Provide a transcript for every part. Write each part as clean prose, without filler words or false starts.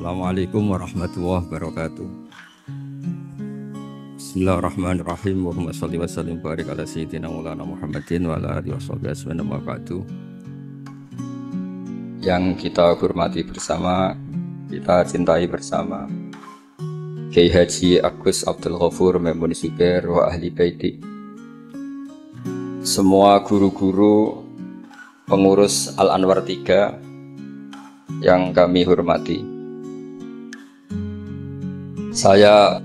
Assalamualaikum warahmatullahi wabarakatuh. Bismillahirrahmanirrahim. Allahumma sholli wa sallim barik ala sayyidina Maulana Muhammadin wa ala alihi washabihi ajmain amma ba'du. Yang kita hormati bersama, kita cintai bersama Kiai Haji Agus Abdul Ghafur Maimun Zubair wa ahli baiti. Semua guru-guru pengurus Al-Anwar 3 yang kami hormati. Saya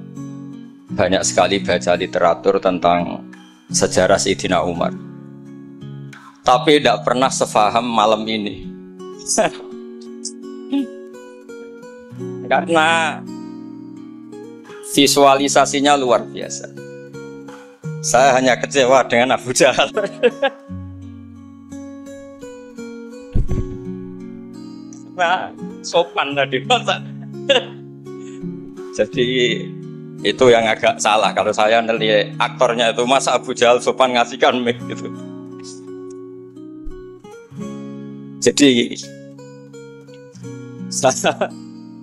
banyak sekali baca literatur tentang sejarah Sayyidina Umar, tapi tidak pernah sefaham malam ini. Karena visualisasinya luar biasa. Saya hanya kecewa dengan Abu Jahal. Nah, sopan tadi. Jadi itu yang agak salah kalau saya nelihat aktornya itu, masa Abu Jahal sopan ngasihkan mic gitu. Jadi saya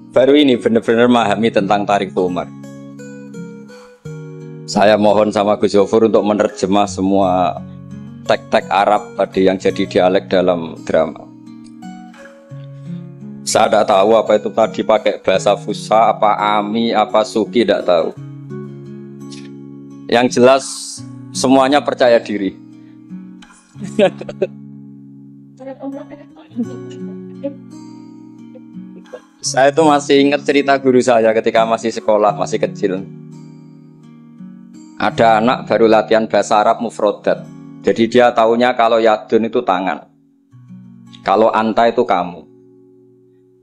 baru ini benar-benar memahami tentang Tarikh Umar. Saya mohon sama Gus Ghafur untuk menerjemah semua teks-teks Arab tadi yang jadi dialek dalam drama. Saya tidak tahu apa itu tadi pakai bahasa Fusha, apa Ami, apa Suki, tidak tahu. Yang jelas semuanya percaya diri. Saya itu masih ingat cerita guru saya ketika masih sekolah, masih kecil. Ada anak baru latihan bahasa Arab mufrodat. Jadi dia taunya kalau yadun itu tangan, kalau anta itu kamu.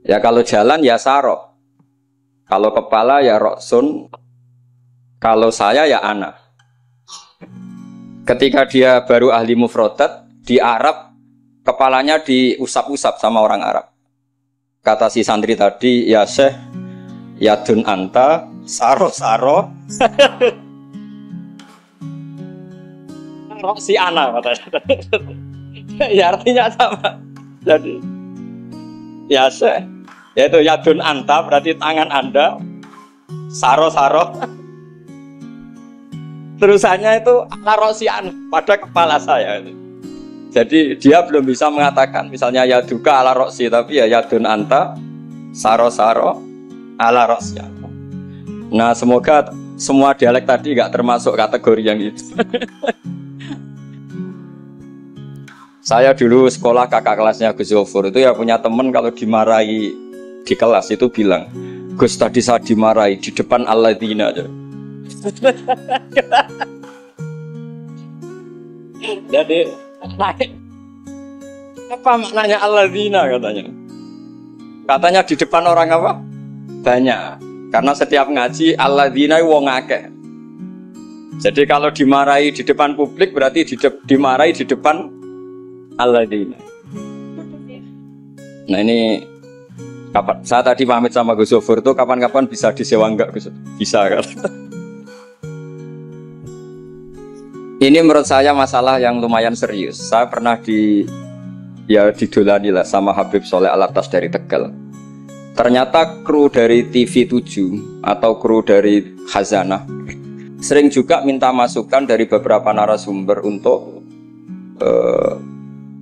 Ya kalau jalan ya saro, kalau kepala ya roksun, kalau saya ya ana. Ketika dia baru ahli mufrodat di Arab, kepalanya diusap-usap sama orang Arab. Kata si santri tadi, ya Syekh, yadun anta, saro-saro, roksi ana katanya. Ya artinya sama. Jadi ya Syekh, yaitu yadun anta berarti tangan anda, saro-saro. Terusannya itu ala-rosian pada kepala saya. Jadi dia belum bisa mengatakan misalnya yaduka ala-rosi, tapi ya yadun anta, saro-saro, ala-rosian. Nah semoga semua dialek tadi gak termasuk kategori yang itu. Saya dulu sekolah kakak kelasnya Gus Ghafur itu ya punya temen kalau dimarahi di kelas itu bilang, Gus tadi saya dimarahi di depan alladzina aja. Jadi apa maknanya alladzina katanya? Katanya di depan orang apa? Banyak. Karena setiap ngaji alladzina wong akeh. Jadi kalau dimarahi di depan publik berarti dimarahi di depan alladzina. Nah ini kapan? Saya tadi pamit sama Gus Ghafur tuh kapan-kapan bisa disewa enggak Gus? Bisa kan? Ini menurut saya masalah yang lumayan serius. Saya pernah didolani lah sama Habib Soleh Alatas dari Tegal. Ternyata kru dari TV 7 atau kru dari Khazanah sering juga minta masukan dari beberapa narasumber untuk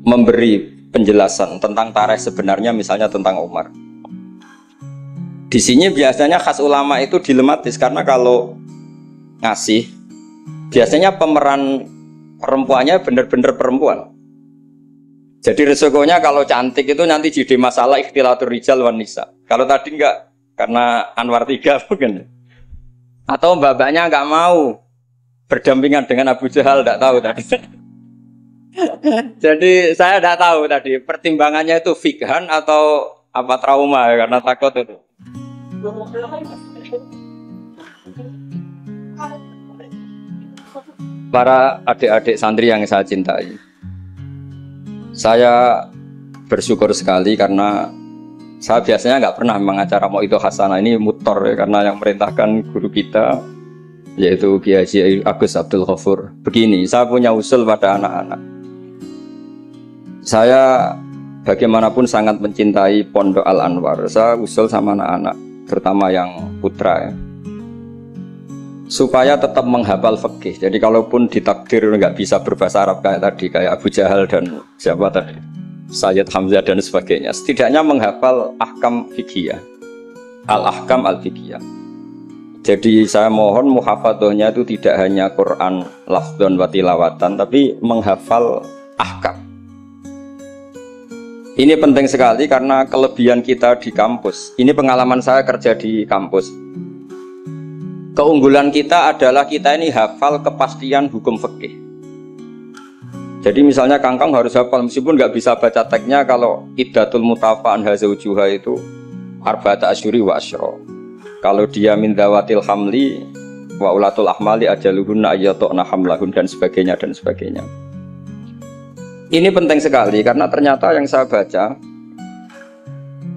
memberi penjelasan tentang tarikh sebenarnya, misalnya tentang Umar. Di sini biasanya khas ulama itu dilematis karena kalau ngasih biasanya pemeran perempuannya benar-benar perempuan. Jadi resikonya kalau cantik itu nanti jadi masalah ikhtilatur rijal wan nisa. Kalau tadi enggak, karena Anwar 3 mungkin. Atau mbak-mbaknya enggak mau berdampingan dengan Abu Jahal, enggak tahu tadi. Jadi saya enggak tahu tadi pertimbangannya itu fikhan atau apa trauma ya, karena takut itu. Para adik-adik santri yang saya cintai, saya bersyukur sekali karena saya biasanya nggak pernah mengacara mau itu hasanah, ini mutor ya, karena yang merintahkan guru kita yaitu Kiai Haji Agus Abdul Ghafur. Begini, saya punya usul pada anak-anak. Saya bagaimanapun sangat mencintai Pondok Al-Anwar. Saya usul sama anak-anak, terutama yang putra ya, supaya tetap menghafal fikih. Jadi kalaupun ditakdir nggak bisa berbahasa Arab kayak tadi, kayak Abu Jahal dan siapa tadi, Sayyid Hamzah dan sebagainya, setidaknya menghafal ahkam fikih, al-ahkam al-fikih. Jadi saya mohon muhafadzahnya itu tidak hanya Quran lafdzan wa tilawatan, tapi menghafal ahkam. Ini penting sekali karena kelebihan kita di kampus. Ini pengalaman saya kerja di kampus. Keunggulan kita adalah kita ini hafal kepastian hukum fikih. Jadi misalnya Kangkang harus hafal meskipun nggak bisa baca teksnya, kalau iddatul mutafa'an hazaujuha itu arba'ata asyuri wa asyra. Kalau dia min dzawatil hamli wa ulatul ahmali ajaluhunna ayyatuna hamlahun dan sebagainya dan sebagainya. Ini penting sekali karena ternyata yang saya baca,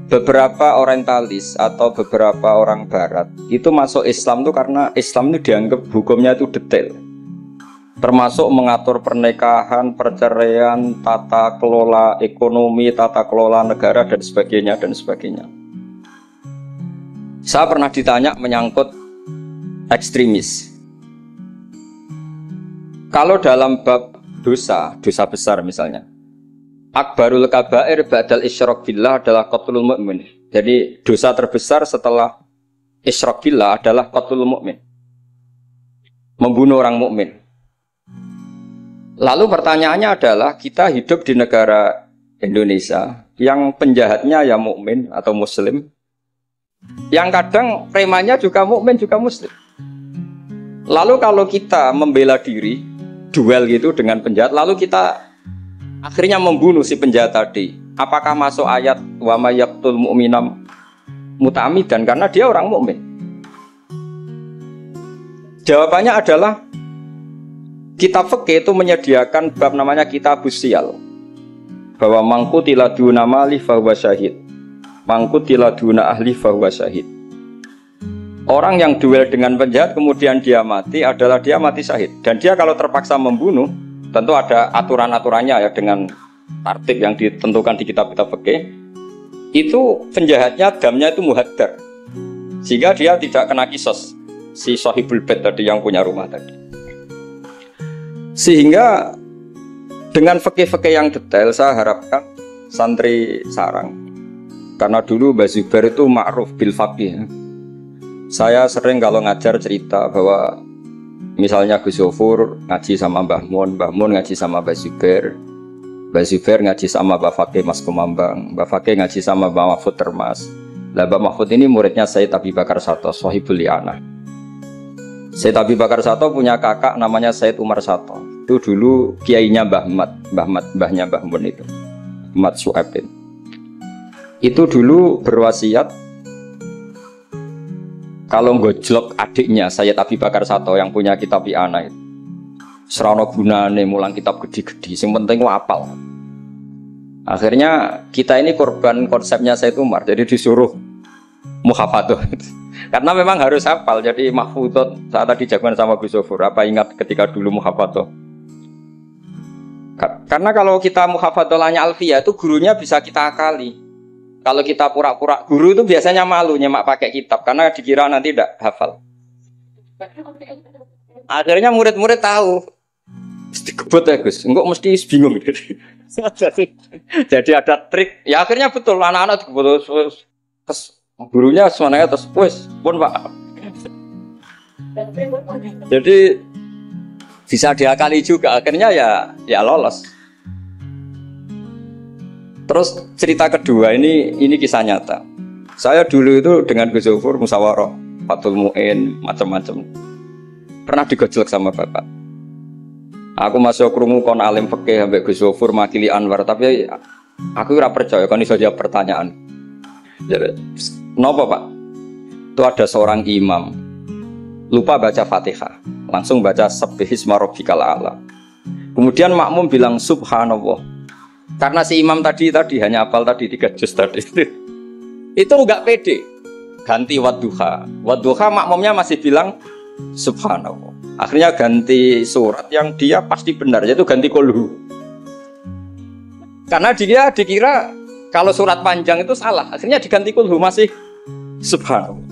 beberapa orientalis atau beberapa orang barat itu masuk Islam itu karena Islam itu dianggap hukumnya itu detail. Termasuk mengatur pernikahan, perceraian, tata kelola ekonomi, tata kelola negara dan sebagainya dan sebagainya. Saya pernah ditanya menyangkut ekstremis. Kalau dalam bab dosa besar misalnya, akbarul kabair ba'dal isyrak billah adalah qatlul mu'min. Jadi dosa terbesar setelah isyrak billah adalah qatlul mu'min, membunuh orang mukmin. Lalu pertanyaannya adalah, kita hidup di negara Indonesia yang penjahatnya ya mukmin atau muslim, yang kadang premannya juga mukmin juga muslim. Lalu kalau kita membela diri, duel gitu dengan penjahat, lalu kita akhirnya membunuh si penjahat tadi, apakah masuk ayat wa may yaqtul mu'minam muta'ammidan karena dia orang mukmin? Jawabannya adalah kitab fikih itu menyediakan bab namanya kitabus siyal, bahwa mangkutila duna mali fahuwa syahid, mangkutila duna ahli fahuwa syahid. Orang yang duel dengan penjahat kemudian dia mati adalah dia mati syahid. Dan dia kalau terpaksa membunuh, tentu ada aturan-aturannya ya, dengan tertib yang ditentukan di kitab-kitab fikih. Itu penjahatnya damnya itu muhaddar, sehingga dia tidak kena kisos si sahibul bait tadi yang punya rumah tadi. Sehingga dengan fikih-fikih yang detail saya harapkan santri sarang, karena dulu Mbah Zubair itu ma'ruf bil faqih. Saya sering kalau ngajar cerita bahwa misalnya Gus Zofur ngaji sama Mbah Mun ngaji sama Mbah Zubair ngaji sama Mbah Fakih Mas Kumambang, Mbah Fakih ngaji sama Mbah Mahfud Termas. Lah Mbah Mahfud ini muridnya Sayyid Abi Bakar Sato, Sohibul Li'anah. Sayyid Abi Bakar Sato punya kakak namanya Sayyid Umar Sato. Itu dulu kiainya mbahnya Mbah Mun itu, Ahmad Su'aibin. Itu dulu berwasiat kalau gojlok adiknya Sayyid Abi Bakar Sato yang punya kitab I'anah itu, serana gunane mulang kitab gede-gede, yang penting apal. Akhirnya kita ini korban konsepnya Sayyid Umar, jadi disuruh muhafadzah. Karena memang harus hafal, jadi mahfudot saat tadi jagoan sama Gus Zofur. Apa ingat ketika dulu muhafadzah? Karena kalau kita muhafadzahnya alfiyah itu gurunya bisa kita akali. Kalau kita pura-pura guru itu biasanya malu nyemak pakai kitab karena dikira nanti tidak hafal. Akhirnya murid-murid tahu, mesti kebut ya Gus, enggak mesti bingung. Jadi ada trik. Ya akhirnya betul anak-anak kebut. Gurunya semuanya terus, wes pun Pak. Jadi bisa diakali juga, akhirnya ya lolos. Terus cerita kedua ini kisah nyata. Saya dulu itu dengan Gus Zofur musyawarah, Fathul Mu'in, macam-macam. Pernah digojlok sama bapak. Aku masuk krungu kon alim fikih ambek Gus Zofur makili Anwar, tapi aku ora percaya kon iso jawab pertanyaan. Jadi, kenapa Pak? Itu ada seorang imam lupa baca Fatihah, langsung baca Sabbihisma Rabbikal A'la. Kemudian makmum bilang subhanallah. Karena si imam tadi hanya hafal tadi 3 juz tadi. Itu enggak pede. Ganti wadduha. Wadduha makmumnya masih bilang subhanallah. Akhirnya ganti surat yang dia pasti benar, yaitu ganti kulhu. Karena dia dikira kalau surat panjang itu salah, akhirnya diganti kulhu masih Subhanallah.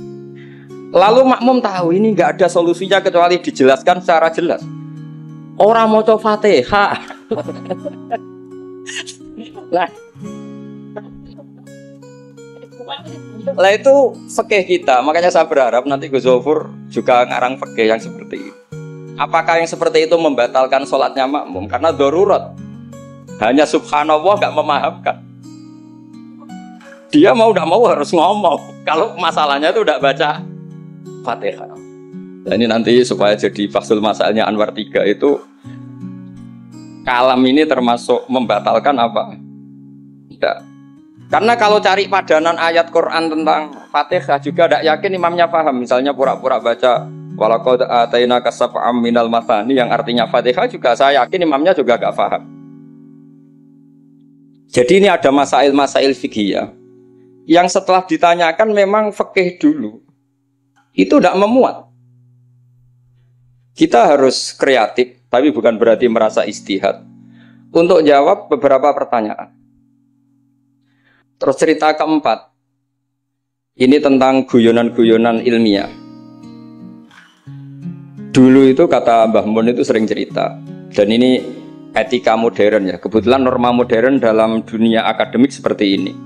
Lalu makmum tahu ini nggak ada solusinya kecuali dijelaskan secara jelas. Orang mau coba Fatihah. Lah itu fikih kita. Makanya saya berharap nanti Gus Zofur juga ngarang fikih yang seperti itu. Apakah yang seperti itu membatalkan sholatnya makmum? Karena darurat. Hanya subhanallah nggak memahamkan. Dia mau tidak mau harus ngomong. Kalau masalahnya itu tidak baca Fatihah. Nah, ini nanti supaya jadi fasul masalahnya Anwar 3 itu kalam ini termasuk membatalkan apa? Tidak. Karena kalau cari padanan ayat Quran tentang Fatihah juga tidak yakin imamnya paham. Misalnya pura-pura baca walaqad atainaka sab'am minal mathani yang artinya Fatihah juga saya yakin imamnya juga gak paham. Jadi ini ada masail-masail fiqhiyah yang setelah ditanyakan memang fikih dulu itu tidak memuat. Kita harus kreatif, tapi bukan berarti merasa istihad untuk jawab beberapa pertanyaan. Terus cerita keempat, ini tentang guyonan-guyonan ilmiah. Dulu itu kata Mbah Mun itu sering cerita, dan ini etika modern ya. Kebetulan norma modern dalam dunia akademik seperti ini,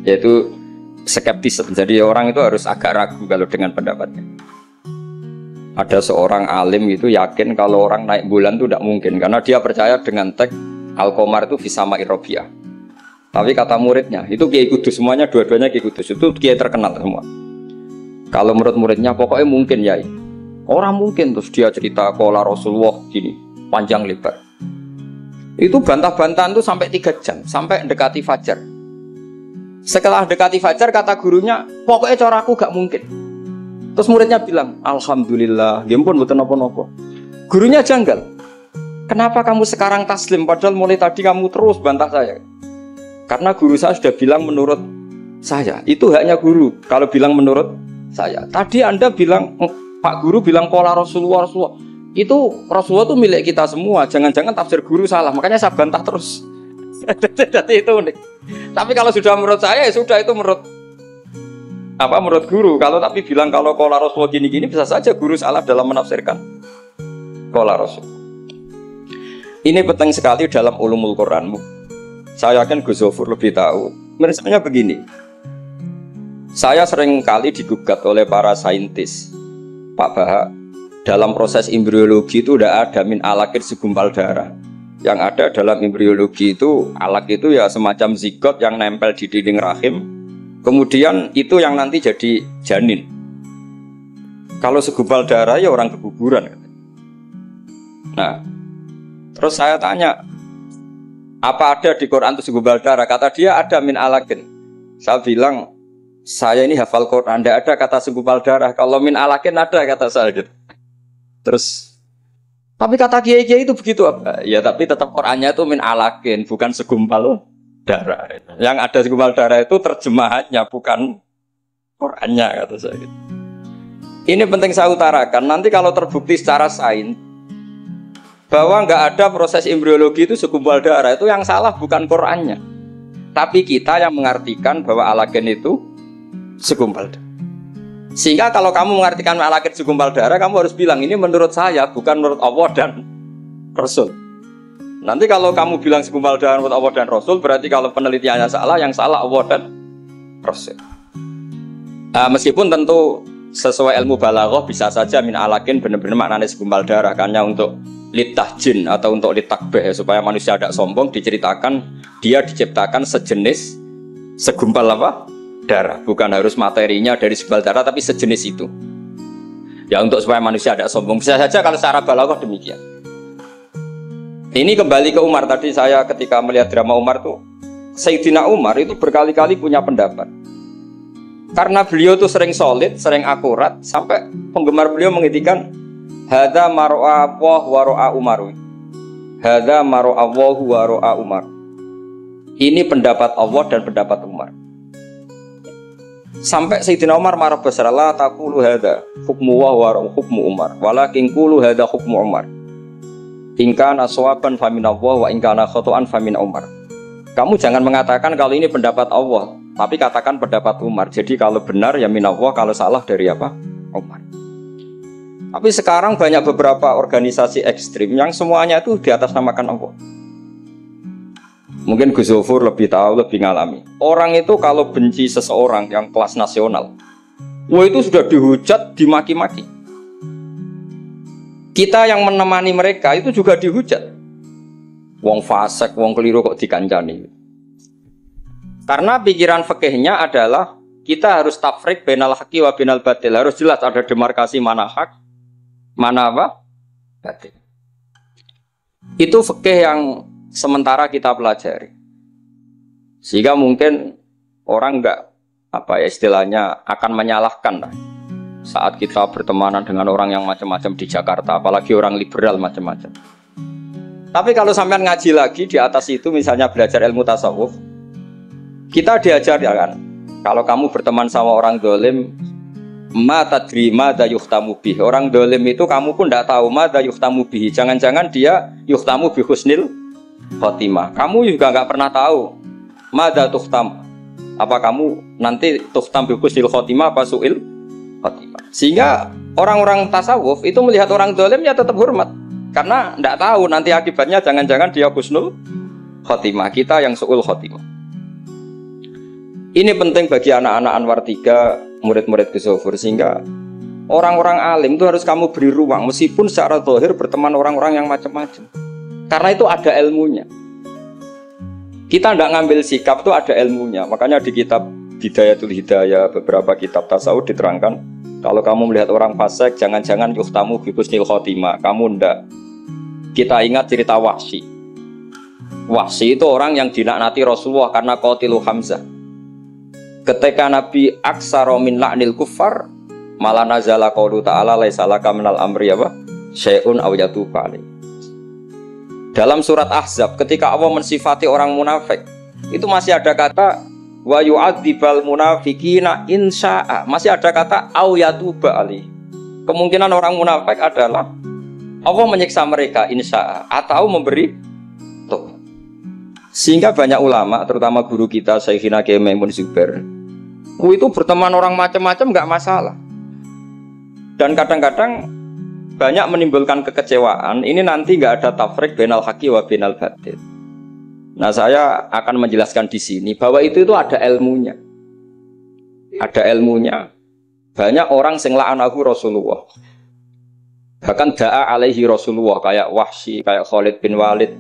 yaitu skeptis. Jadi orang itu harus agak ragu kalau dengan pendapatnya. Ada seorang alim itu yakin kalau orang naik bulan itu tidak mungkin, karena dia percaya dengan teks Al-Qamar itu fisama Irobiyah. Tapi kata muridnya, itu Kiai Kudus, semuanya dua-duanya Kiai Kudus, itu Kiai terkenal semua. Kalau menurut muridnya, pokoknya mungkin ya. Orang mungkin, terus dia cerita kola Rasulullah gini, panjang lebar. Itu bantah-bantahan itu sampai 3 jam, sampai dekati fajar. Setelah dekati fajar, kata gurunya, pokoknya coraku gak mungkin. Terus muridnya bilang, alhamdulillah, ya ampun mboten napa-napa. Gurunya janggal. Kenapa kamu sekarang taslim, padahal mulai tadi kamu terus bantah saya? Karena guru saya sudah bilang menurut saya. Itu haknya guru kalau bilang menurut saya. Tadi Anda bilang, Pak Guru bilang pola Rasulullah. Itu Rasulullah itu milik kita semua. Jangan-jangan tafsir guru salah. Makanya saya bantah terus. Jadi itu unik. Tapi kalau sudah menurut saya, ya sudah itu menurut guru. Kalau tapi bilang kalau pola Rasulullah gini-gini, bisa saja guru salah dalam menafsirkan pola Rasul. Ini penting sekali dalam ulumul Quran. Saya yakin Gus Zofur lebih tahu. Misalnya begini, saya sering kali digugat oleh para saintis, Pak Baha, dalam proses embriologi itu tidak ada min alakir segumpal darah. Yang ada dalam embriologi itu, alak itu ya semacam zigot yang nempel di dinding rahim, kemudian itu yang nanti jadi janin. Kalau segumpal darah ya orang keguguran. Nah, terus saya tanya, apa ada di Quran itu segumpal darah? Kata dia ada min alakin. Saya bilang, saya ini hafal Quran, tidak ada kata segumpal darah. Kalau min alakin ada kata saya gitu. Terus, tapi kata kiai-kiai itu begitu apa? Ya tapi tetap Qurannya itu min alakin, bukan segumpal darah. Yang ada segumpal darah itu terjemahannya, bukan Qurannya kata saya gitu. Ini penting saya utarakan. Nanti kalau terbukti secara sains bahwa nggak ada proses embriologi itu segumpal darah, itu yang salah bukan Qurannya, tapi kita yang mengartikan bahwa alagen itu segumpal darah. Sehingga kalau kamu mengartikan alagen segumpal darah, kamu harus bilang ini menurut saya, bukan menurut Allah dan Rasul. Nanti kalau kamu bilang segumpal darah menurut Allah dan Rasul, berarti kalau penelitiannya salah, yang salah Allah dan Rasul. Meskipun tentu sesuai ilmu balaghah bisa saja min alagen benar-benar maknanya segumpal darah, karena untuk litahjin atau untuk litakbeh, supaya manusia tidak sombong, diceritakan dia diciptakan sejenis segumpal apa? Darah, bukan harus materinya dari segumpal darah, tapi sejenis itu. Ya untuk supaya manusia tidak sombong, bisa saja kalau secara balaghah demikian. Ini kembali ke Umar tadi, saya ketika melihat drama Umar tuh, Sayyidina Umar itu berkali-kali punya pendapat. Karena beliau tuh sering solid, sering akurat, sampai penggemar beliau mengintikan hadza mar'a Allah wa ra'a Umar. Hadza mar'a Allah wa ra'a Umar. Ini pendapat Allah dan pendapat Umar. Sampai Sayyidina Umar marah besar, la taqulu hadza hukmu wa hukmu Umar, walakin qulu hadza hukmu Umar. In kana shawaban fa min Allah wa in kana khata'an fa min Umar. Kamu jangan mengatakan kalau ini pendapat Allah, Tapi katakan pendapat Umar. Jadi kalau benar ya minallah, kalau salah dari apa? Umar. Tapi sekarang banyak beberapa organisasi ekstrim yang semuanya itu di atas namakan Allah. Mungkin Gus Zofur lebih tahu, lebih ngalami. Orang itu kalau benci seseorang yang kelas nasional, wah itu sudah dihujat, dimaki-maki. Kita yang menemani mereka itu juga dihujat. Wong fasik, wong keliru kok dikancani. Karena pikiran fikihnya adalah kita harus tafrik bainal haqqi wa bainal batil. Harus jelas ada demarkasi mana hak, mana apa? Batil. Itu fikih yang sementara kita pelajari. Sehingga mungkin orang enggak apa ya istilahnya akan menyalahkan lah. Saat kita bertemanan dengan orang yang macam-macam di Jakarta, apalagi orang liberal macam-macam. Tapi kalau sampean ngaji lagi di atas itu, misalnya belajar ilmu tasawuf, kita diajar ya kan, kalau kamu berteman sama orang dolim, ma tadri madza yuhtamu bih. Orang dolim itu kamu pun tidak tahu madza yuhtamu bih. Jangan-jangan dia yuhtamu bi husnil khotimah. Kamu juga nggak pernah tahu madza tuhtam. Apa kamu nanti tuhtam bi husnil khotimah apa suil khotimah. Sehingga orang-orang tasawuf itu melihat orang dolim ya tetap hormat. Karena tidak tahu nanti akibatnya jangan-jangan dia husnul khotimah, kita yang su'ul khotimah. Ini penting bagi anak-anak Anwar 3, murid-murid Gus Zofur, sehingga orang-orang alim itu harus kamu beri ruang meskipun secara zahir berteman orang-orang yang macam-macam. Karena itu ada ilmunya. Kita tidak ngambil sikap itu ada ilmunya. Makanya di kitab Hidayatul Hidayah beberapa kitab tasawuf diterangkan kalau kamu melihat orang fasik jangan-jangan yuhtamu bi husnil khotimah. Kamu ndak. Kita ingat cerita Wahsy. Wahsy itu orang yang dilaknati Rasulullah karena qatilu Hamzah. Ketika Nabi aksara min la'nil kuffar, malah nazala qaulu ta'ala laisa laka minal amri apa? Syai'un aw yatuba alaihi. Dalam surat Ahzab ketika Allah mensifati orang munafik, itu masih ada kata wa yu'adzibal munafiqina insya'a. Masih ada kata aw yatuba alaihi. Kemungkinan orang munafik adalah Allah menyiksa mereka insya'a atau memberi tobat. Sehingga banyak ulama, terutama guru kita Syekhina Kiai Maimun Zubair, itu berteman orang macam-macam nggak masalah. Dan kadang-kadang banyak menimbulkan kekecewaan. Ini nanti nggak ada tafrik bainal haqqi wa bainal batil. Nah, saya akan menjelaskan di sini bahwa itu ada ilmunya. Ada ilmunya. Banyak orang sing la'anahu Rasulullah. Bahkan da'a alaihi Rasulullah kayak Wahsy, kayak Khalid bin Walid.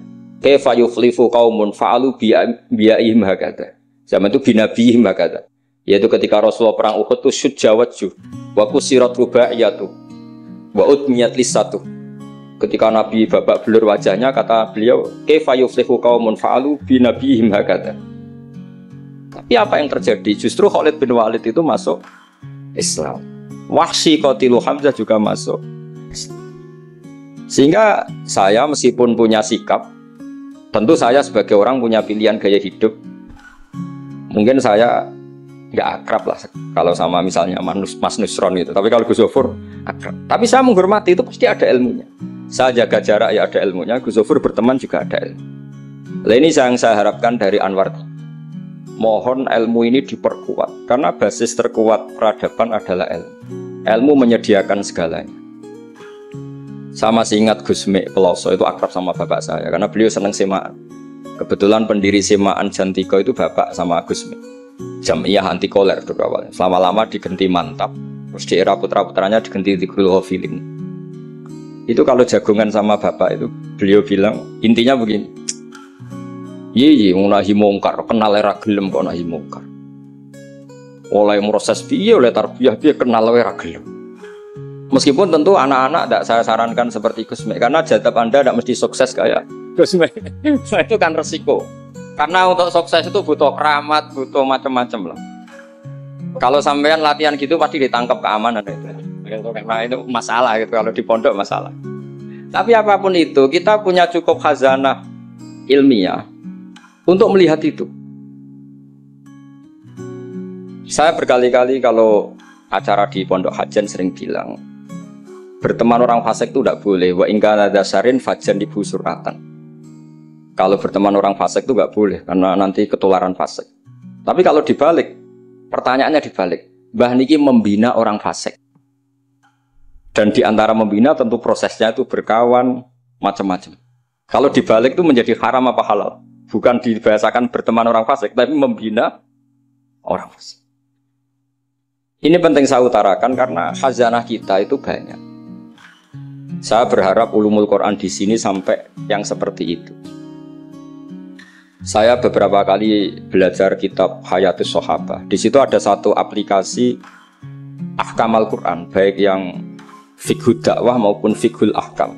Kaifa yuflifu qaumun fa'alu bi'ihim hakadha. Zaman itu binabihim hakadha. Yaitu ketika Rasulullah perang Uhud itu syujja wajhu wa kusirat rubaiyatu wa udmiyat lisatu. Ketika Nabi babak belur wajahnya, kata beliau, kaifa yuflihu qaumun fa'alu binabihim hakadha. Tapi apa yang terjadi? Justru Khalid bin Walid itu masuk Islam. Wahsy qatilu Hamzah juga masuk. Sehingga saya meskipun punya sikap, tentu saya sebagai orang punya pilihan gaya hidup. Mungkin saya nggak akrab lah kalau sama misalnya Mas Nusron gitu. Tapi kalau Gus Zofur akrab. Tapi saya menghormati, itu pasti ada ilmunya. Saya jaga jarak ya ada ilmunya. Gus Zofur berteman juga ada ilmu. Nah, ini yang saya harapkan dari Anwar. Mohon ilmu ini diperkuat. Karena basis terkuat peradaban adalah ilmu. Ilmu menyediakan segalanya. Saya masih ingat Gus Mek Peloso itu akrab sama bapak saya karena beliau senang semaan. Kebetulan pendiri semaan Jantiko itu bapak sama Gus Mek. Jamiah anti koler itu awalnya. Selama-lama digenti Mantap, terus di era putra-putranya digenti Dzikrul Ghafilin. Itu kalau jagongan sama bapak itu beliau bilang intinya begini. Iya, nahi mungkar, kenal era gelem kok nahi mungkar. Oleh proses piye oleh tarbiyah piye kenal era gelem. Meskipun tentu anak-anak tidak saya sarankan seperti Gus Mek, karena jadab Anda tidak mesti sukses kayak Gus Mek. Itu kan resiko. Karena untuk sukses itu butuh keramat, butuh macam-macam lah. Kalau sampean latihan gitu pasti ditangkap keamanan itu. Karena itu masalah gitu kalau di pondok masalah. Tapi apapun itu, kita punya cukup khazanah ilmiah untuk melihat itu. Saya berkali-kali kalau acara di Pondok Hajan sering bilang berteman orang fasik itu tidak boleh. Wa ingkana dasarin fajan ibu suratan. Kalau berteman orang fasik itu nggak boleh karena nanti ketularan fasik. Tapi kalau dibalik, pertanyaannya dibalik. Mbah niki membina orang fasik. Dan di antara membina tentu prosesnya itu berkawan macam-macam. Kalau dibalik itu menjadi haram apa halal? Bukan dibahasakan berteman orang fasik, tapi membina orang fasik. Ini penting saya utarakan karena khazanah kita itu banyak. Saya berharap ulumul Quran di sini sampai yang seperti itu. Saya beberapa kali belajar kitab Hayatus Sahabah. Di situ ada satu aplikasi Ahkamal Quran, baik yang fiqhud dakwah maupun fiqhul ahkam.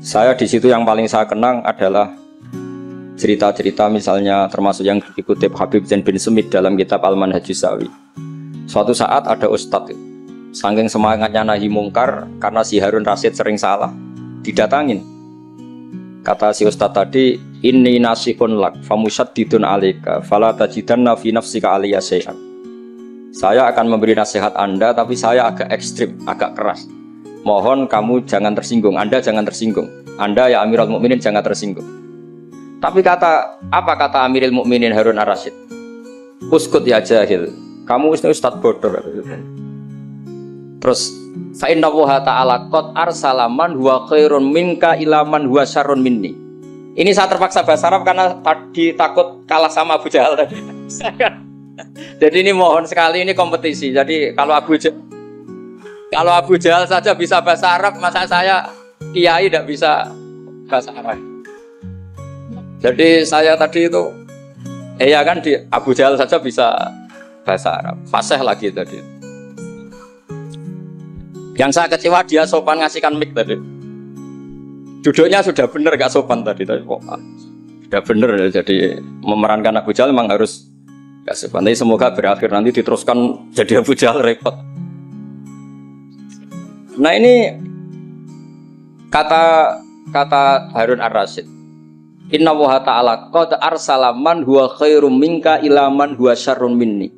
Saya di situ yang paling saya kenang adalah cerita-cerita misalnya termasuk yang dikutip Habib Zain bin Semit dalam kitab Al-Manhajus Sawi. Suatu saat ada ustadz, saking semangatnya nahi mungkar karena si Harun Rasyid sering salah, didatangin. Kata si ustadz tadi, inni nasihun lak famusyaddidun alaika fala tajidanna fi nafsika aliyya syai'an. Saya akan memberi nasihat Anda tapi saya agak ekstrim, agak keras. Mohon kamu jangan tersinggung, Anda jangan tersinggung. Anda ya Amirul Mukminin jangan tersinggung. Tapi apa kata Amirul Mukminin Harun Ar-Rasyid? Uskut ya jahil. Kamu ustadz bodoh. Terus fa inna Allaha ta'ala qad arsala man huwa khairun minka ila man huwa syarrun minni. Ini saya terpaksa bahasa Arab karena tadi takut kalah sama Abu Jahal tadi. Jadi ini mohon sekali ini kompetisi. Jadi kalau Abu Jahal saja bisa bahasa Arab, masa saya kiai tidak bisa bahasa Arab. Jadi saya tadi itu ya kan di Abu Jahal saja bisa bahasa Arab. Fasih lagi tadi. Yang saya kecewa dia sopan ngasihkan mic tadi. Duduknya sudah benar gak sopan tadi kok. Sudah benar ya, jadi memerankan Abu Jahal memang harus gak sopan. Tapi semoga berakhir nanti diteruskan jadi Abu Jahal repot. Nah ini kata Harun Ar-Rasyid. Inna Allaha ta'ala qad arsala man huwa khairum minka ila man huwa syarrun minni.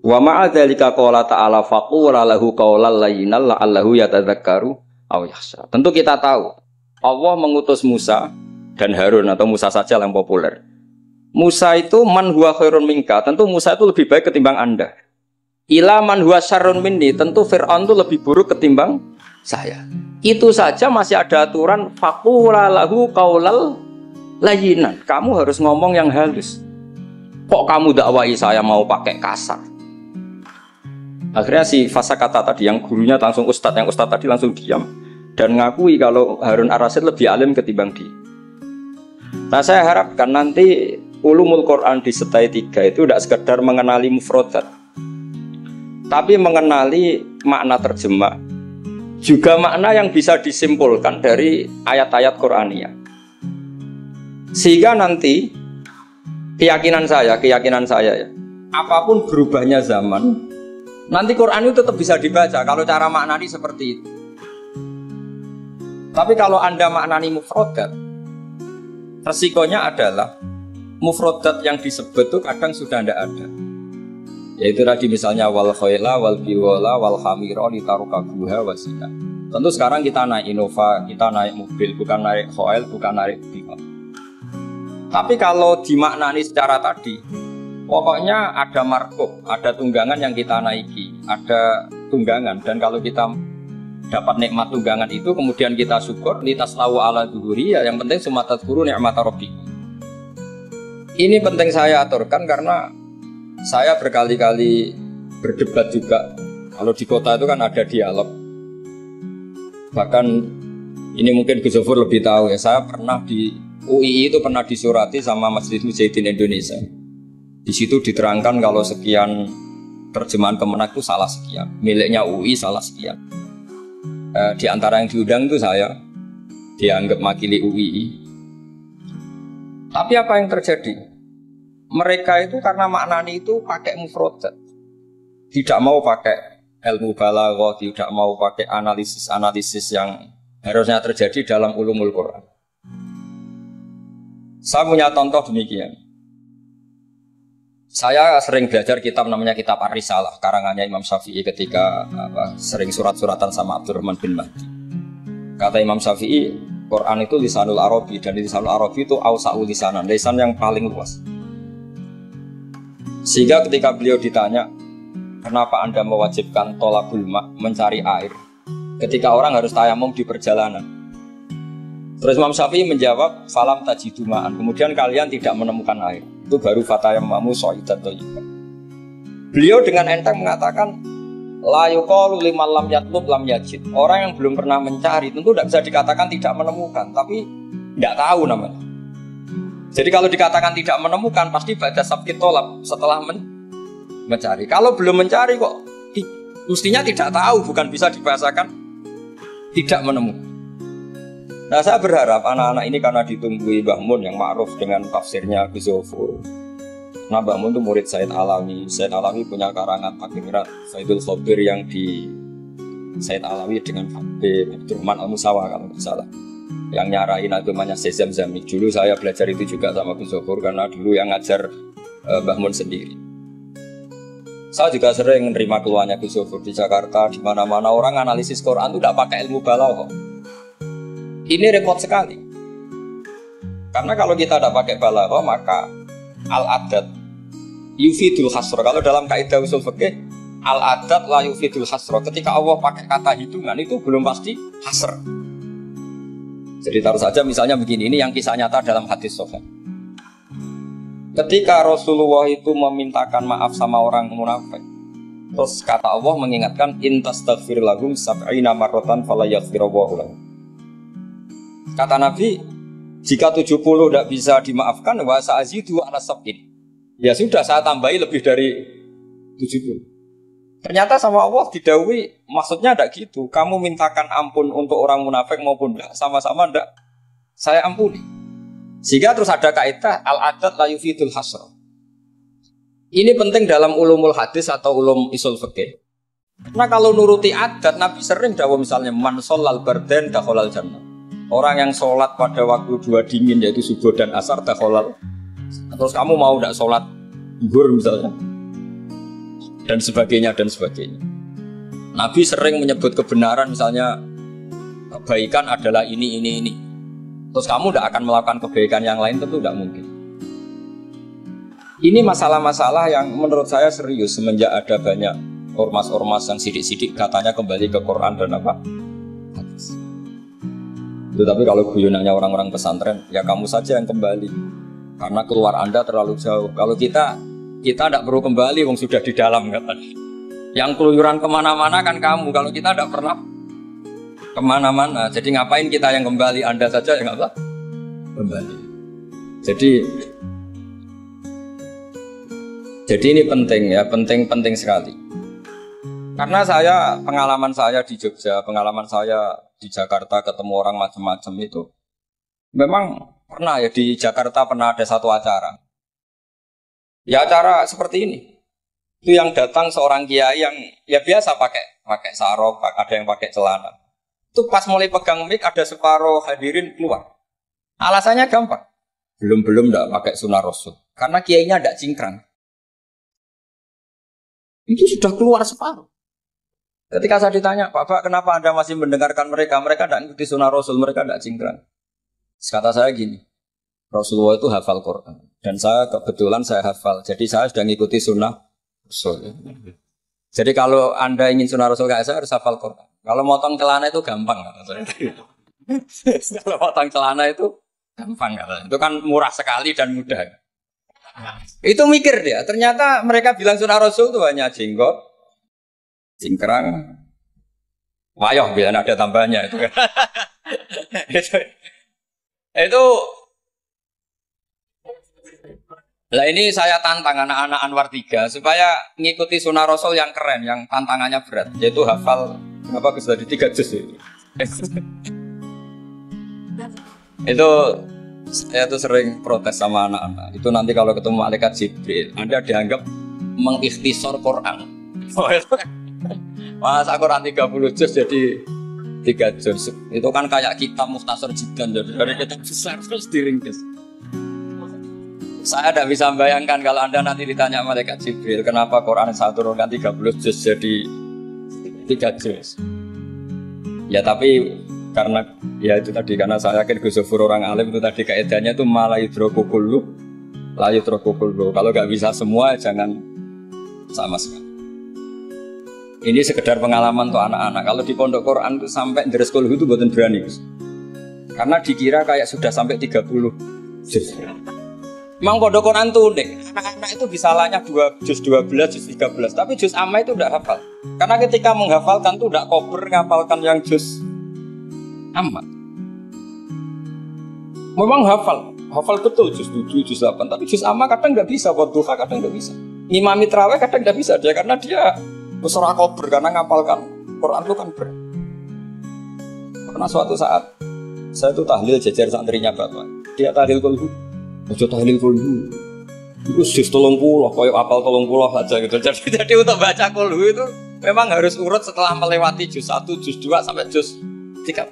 Wa ma'a dzalika qala ta'ala faqula lahu qawlan layyinan la'allahu yatadzakkaru aw yakhsha. Tentu kita tahu Allah mengutus Musa dan Harun atau Musa saja yang populer. Musa itu man huwa khairun minka, tentu Musa itu lebih baik ketimbang Anda. Ila man huwa syarrun minni, tentu Fir'aun itu lebih buruk ketimbang saya. Itu saja masih ada aturan faqula lahu qawlan layyinan. Kamu harus ngomong yang halus. Kok kamu dakwai saya mau pakai kasar? Akhirnya si Fasakata tadi yang gurunya langsung ustadz tadi langsung diam dan ngakui kalau Harun Ar-Rasyid lebih alim ketimbang dia. Nah saya harapkan nanti ulumul Quran di setai 3 itu tidak sekedar mengenali mufrodat, tapi mengenali makna terjemah, juga makna yang bisa disimpulkan dari ayat-ayat Qur'aniyah. Sehingga nanti keyakinan saya ya, apapun berubahnya zaman, nanti Quran itu tetap bisa dibaca kalau cara maknani seperti itu. Tapi kalau Anda maknani mufrodat, resikonya adalah mufrodat yang disebut itu kadang sudah tidak ada. Yaitu tadi misalnya wal khayla wal biwala wal hamira litarukabuha wasina. Tentu sekarang kita naik Innova, kita naik mobil, bukan naik khoil, bukan naik biwal. Tapi kalau dimaknani secara tadi, pokoknya ada markup, ada tunggangan yang kita naiki, ada tunggangan, dan kalau kita dapat nikmat tunggangan itu kemudian kita syukur litaslahu ala dhuhuri, ya yang penting sumatat guru nikmat rabbikum. Ini penting saya aturkan karena saya berkali-kali berdebat juga. Kalau di kota itu kan ada dialog. Bahkan ini mungkin Gus Zofur lebih tahu ya, saya pernah di UII itu pernah disurati sama Masjid Mujahidin Indonesia. Di situ diterangkan kalau sekian terjemahan Kemenak itu salah sekian, miliknya UI salah sekian. Di antara yang diundang itu saya, dianggap makili UI. Tapi apa yang terjadi? Mereka itu karena maknani itu pakai mufrodat, tidak mau pakai ilmu balaghah, tidak mau pakai analisis yang harusnya terjadi dalam ulumul Quran. Saya punya contoh demikian. Saya sering belajar kitab namanya kitab Ar-Risalah, karangannya Imam Syafi'i ketika sering surat-suratan sama Abdurrahman bin Mahdi. Kata Imam Syafi'i, Quran itu lisanul Arabi, dan lisanul Arabi itu awsa'u lisanan, lisan yang paling luas. Sehingga ketika beliau ditanya, kenapa Anda mewajibkan tolabul ma, mencari air, ketika orang harus tayamum di perjalanan? Terus Imam Syafi'i menjawab, falam tajidu ma'an, kemudian kalian tidak menemukan air, itu baru fatayammamu sha'idan thayyiban. Beliau dengan enteng mengatakan, la yuqalu liman lam yatlub lam yajid. Orang yang belum pernah mencari tentu tidak bisa dikatakan tidak menemukan, tapi tidak tahu namanya. Jadi kalau dikatakan tidak menemukan, pasti baca sabkit tolab setelah mencari. Kalau belum mencari kok mestinya tidak tahu, bukan bisa dibahasakan tidak menemukan. Nah, saya berharap anak-anak ini karena ditunggui Mbah Mun yang ma'ruf dengan tafsirnya Gus Zofur. Nah, Mbah Mun itu murid Said Alawi. Said Alawi punya karangan Takirat Saidul Khobir yang di Said Alawi dengan Habib Abdurrahman Al-Musawa kalau tidak salah, yang nyarain agamanya Syekh Zamzami. Dulu saya belajar itu juga sama Gus Zofur karena dulu yang ngajar Mbah Mun sendiri. Saya juga sering menerima keluhannya Gus Zofur di Jakarta, di mana-mana orang analisis Quran itu tidak pakai ilmu balaghah. Ini repot sekali. Karena kalau kita tidak pakai balaghah, maka al-adat yufidul hasra. Kalau dalam kaidah usul fikih, al-adat la yufidul hasra. Ketika Allah pakai kata hitungan itu belum pasti hasr. Jadi taruh saja misalnya begini, ini yang kisah nyata dalam hadis sahih. Ketika Rasulullah itu memintakan maaf sama orang munafik, terus kata Allah mengingatkan intastaghfir lahum sab'ina marratan fala yaghfirullahu lahum. Kata Nabi, jika 70 tidak bisa dimaafkan, wa sa'azidu ala sab'in. Ya sudah, saya tambahi lebih dari 70. Ternyata sama Allah didhawuhi, maksudnya tidak gitu. Kamu mintakan ampun untuk orang munafik maupun tidak, sama-sama tidak saya ampuni. Sehingga terus ada kaidah al-adat la yufidul hasra. Ini penting dalam ulumul hadis atau ulum usul fikih. Karena kalau nuruti adat, Nabi sering dawuh misalnya man sholal bardan dakhalal jannah. Orang yang sholat pada waktu dua dingin yaitu subuh dan asar dakhalal. Terus kamu mau tidak sholat zuhur misalnya, dan sebagainya dan sebagainya. Nabi sering menyebut kebenaran, misalnya kebaikan adalah ini. Terus kamu tidak akan melakukan kebaikan yang lain, tentu tidak mungkin. Ini masalah-masalah yang menurut saya serius semenjak ada banyak ormas-ormas yang sidik-sidik katanya kembali ke Quran dan apa hadis. Tetapi kalau guyonannya orang-orang pesantren, ya kamu saja yang kembali, karena keluar Anda terlalu jauh. Kalau kita tidak perlu kembali, wong sudah di dalam katanya. Yang keluyuran kemana-mana kan kamu, kalau kita tidak pernah kemana-mana. Jadi ngapain kita yang kembali, Anda saja yang apa? Kembali. Jadi ini penting ya, penting sekali. Karena pengalaman saya di Jogja, pengalaman saya di Jakarta ketemu orang macam-macam itu, memang pernah ya di Jakarta pernah ada satu acara. Ya acara seperti ini. Itu yang datang seorang kiai yang ya biasa pakai sarung, ada yang pakai celana. Itu pas mulai pegang mic ada separuh hadirin keluar. Alasannya gampang. Belum enggak pakai sunah rasul. Karena kiainya enggak cingkrang. Itu sudah keluar separuh. Ketika saya ditanya, Pak, kenapa Anda masih mendengarkan mereka? Mereka tidak ikuti sunnah Rasul, mereka tidak cingkrang. Kata saya gini, Rasulullah itu hafal Quran. Dan saya kebetulan saya hafal, jadi saya sudah mengikuti sunnah Rasul. Jadi kalau Anda ingin sunnah Rasul kayak saya harus hafal Quran. Kalau motong celana itu gampang. Kalau motong celana itu gampang. Itu kan murah sekali dan mudah. Itu mikir dia, ternyata mereka bilang sunnah Rasul itu hanya jenggot, cingkrang, wayoh biar ada tambahnya itu. itu. Nah ini saya tantang anak-anak Anwar 3 supaya mengikuti sunnah Rasul yang keren, yang tantangannya berat, yaitu hafal apa sudah di 3 juz itu. Itu saya tuh sering protes sama anak-anak. Itu nanti kalau ketemu malaikat Jibril, Anda dianggap mengikhtisar Quran. Masa Quran 30 juz jadi 3 juz. Itu kan kayak kitab Mukhtasar Jidan, jadi dari kitab besar terus diringkes. Saya tidak bisa membayangkan kalau Anda nanti ditanya malaikat Jibril, kenapa Quran saya turunkan 30 juz jadi 3 juz. Ya tapi karena ya itu tadi, karena saya yakin Gus Zofur orang alim itu tadi kaidahnya itu malah idroku kullu layu terkukul. Kalau nggak bisa semua jangan sama sekali. Ini sekedar pengalaman untuk anak-anak. Kalau di pondok Quran itu sampai dari sekolah itu buatan berani. Karena dikira kayak sudah sampai 30 juz. Memang pondok Quran itu unik. Anak-anak itu bisa lanya juz 12, juz 13. Tapi juz amma itu tidak hafal. Karena ketika menghafalkan itu tidak kober ngapalkan yang juz amma. Memang hafal betul juz 7, juz 8. Tapi juz amma kadang nggak bisa. Wadduha kadang nggak bisa. Ngimami terawih kadang nggak bisa dia karena dia surah kober karena ngapalkan Quran itu kan berat. Karena suatu saat saya itu tahlil jajar santrinya bapak. Dia tahlil kulhu, ojo tahlil kulhu. Itu juz 30, koyo apal 30 saja gitu. Jadi untuk baca kulhu itu memang harus urut setelah melewati juz 1, juz 2 sampai juz 3.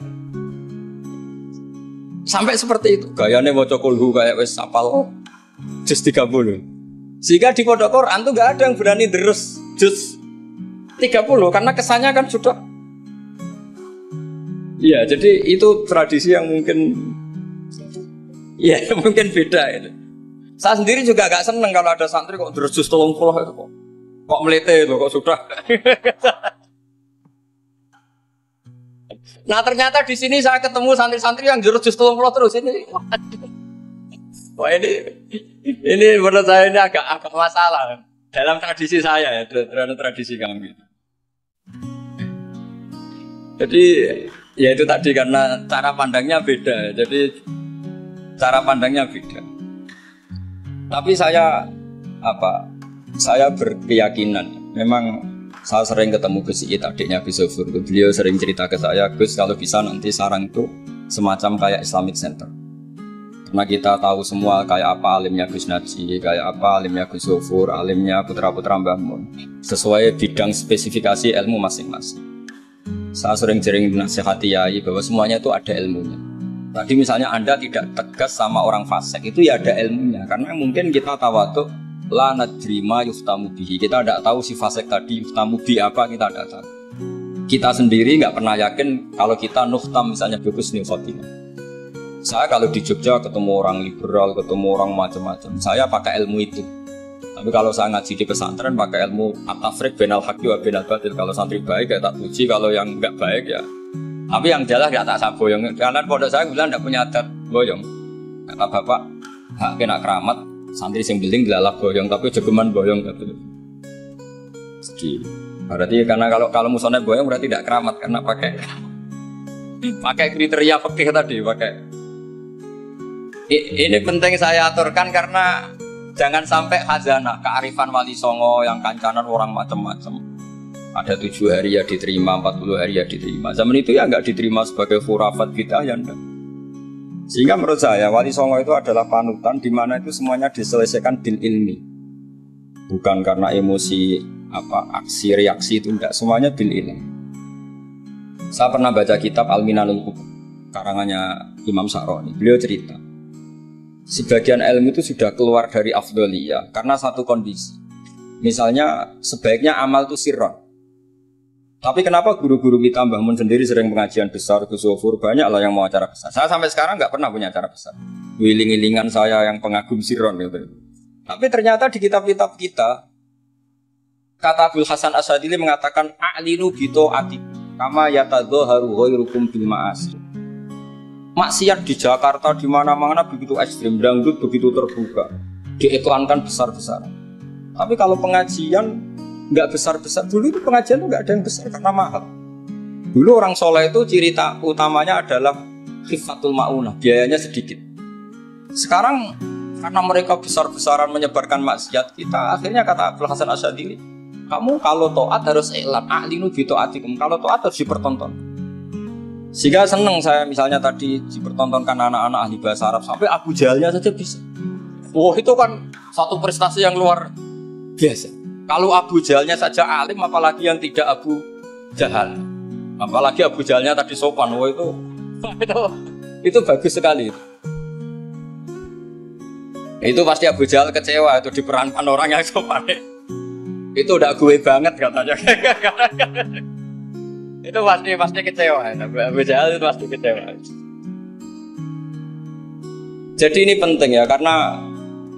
Sampai seperti itu. Gayane maca kulhu kayak wis apal juz 30. Sehingga di pondok Quran tuh enggak ada yang berani terus juz 30 karena kesannya kan sudah. Iya, jadi itu tradisi yang mungkin ya mungkin beda itu. Saya sendiri juga gak seneng kalau ada santri kok terus juz 30 itu kok melete itu kok sudah. Nah, ternyata di sini saya ketemu santri-santri yang jurus juz 30 terus ini. Wah, ini menurut saya ini agak masalah dalam tradisi saya ya, dalam tradisi kami. Jadi ya itu tadi karena cara pandangnya beda. Jadi cara pandangnya beda. Tapi saya berkeyakinan. Memang saya sering ketemu Gus Iit, adiknya Gus Sofur. Beliau sering cerita ke saya, Gus kalau bisa nanti sarang itu semacam kayak Islamic Center. Karena kita tahu semua kayak apa alimnya Gus Naji, kayak apa alimnya Gus Sofur, alimnya putra-putra Mbah Mun. Sesuai bidang spesifikasi ilmu masing-masing. Saya sering nasihati yai bahwa semuanya itu ada ilmunya. Tadi misalnya Anda tidak tegas sama orang fasik, itu ya ada ilmunya. Karena mungkin kita tawadhu la nadri ma yuftamu bihi. Kita tidak tahu si fasik tadi yuftamu bi apa, kita tidak tahu. Kita sendiri nggak pernah yakin kalau kita nuhtam misalnya bagus nih khotimah. Saya kalau di Jogja ketemu orang liberal, ketemu orang macam-macam, saya pakai ilmu itu. Tapi kalau saya ngaji di pesantren pakai ilmu at-tafriq bainal haqqi wa bainal batil. Kalau santri baik ya tak puji, kalau yang enggak baik ya. Tapi yang jelas enggak tak saboyong. Karena pondok saya bilang enggak punya adat boyong. Kata bapak, hak kena keramat, santri sing beling dilalak boyong, tapi jogeman boyong gitu. Jadi berarti karena kalau musonya boyong berarti tidak keramat karena pakai kriteria fikih tadi, pakai. Ini penting saya aturkan karena jangan sampai khazanah, kearifan wali songo yang kancanan orang macam-macam. Ada 7 hari ya diterima, 40 hari ya diterima. Zaman itu ya nggak diterima sebagai khurafat bid'ah ya enggak. Sehingga menurut saya wali songo itu adalah panutan di mana itu semuanya diselesaikan bil ilmi. Bukan karena emosi aksi reaksi itu enggak, semuanya bil ilmi. Saya pernah baca kitab Al-Minanul Kubra karangannya Imam Sa'roni. Beliau cerita sebagian ilmu itu sudah keluar dari afdholiyah karena satu kondisi. Misalnya sebaiknya amal itu sirron. Tapi kenapa guru-guru kita Mbah Mun sendiri sering pengajian besar, Gus Sofur, banyak lah yang mau acara besar. Saya sampai sekarang nggak pernah punya acara besar. Wiling-wilingan saya yang pengagum sirron gitu. Tapi ternyata di kitab-kitab kita, kata Abul Hasan Asadili mengatakan a'linu bito atik kama yatadzoharu ghairukum bil ma'asi. Maksiat di Jakarta di mana-mana begitu ekstrim, dangdut begitu terbuka, diiklankan besar-besar. Tapi kalau pengajian nggak besar-besar, dulu itu pengajian itu nggak ada yang besar karena mahal. Dulu orang soleh itu ciri utamanya adalah khifatul ma'unah, biayanya sedikit. Sekarang karena mereka besar-besaran menyebarkan maksiat, kita akhirnya kata Abdul Hasan Asyadili, kamu kalau to'at harus iklan, a'linu bi to'atikum, kalau to'at harus dipertonton. Sehingga seneng saya misalnya tadi dipertontonkan anak-anak ahli bahasa Arab sampai Abu Jahalnya saja bisa. Wah itu kan satu prestasi yang luar biasa. Kalau Abu Jahalnya saja alim, apalagi yang tidak Abu Jahal. Apalagi Abu Jahalnya tadi sopan. Wah itu bagus sekali. Itu pasti Abu Jahal kecewa itu diperankan orang yang sopan. Itu udah gue banget katanya. Itu pasti kecewa, Abu Jahal itu pasti kecewa. Jadi ini penting ya, karena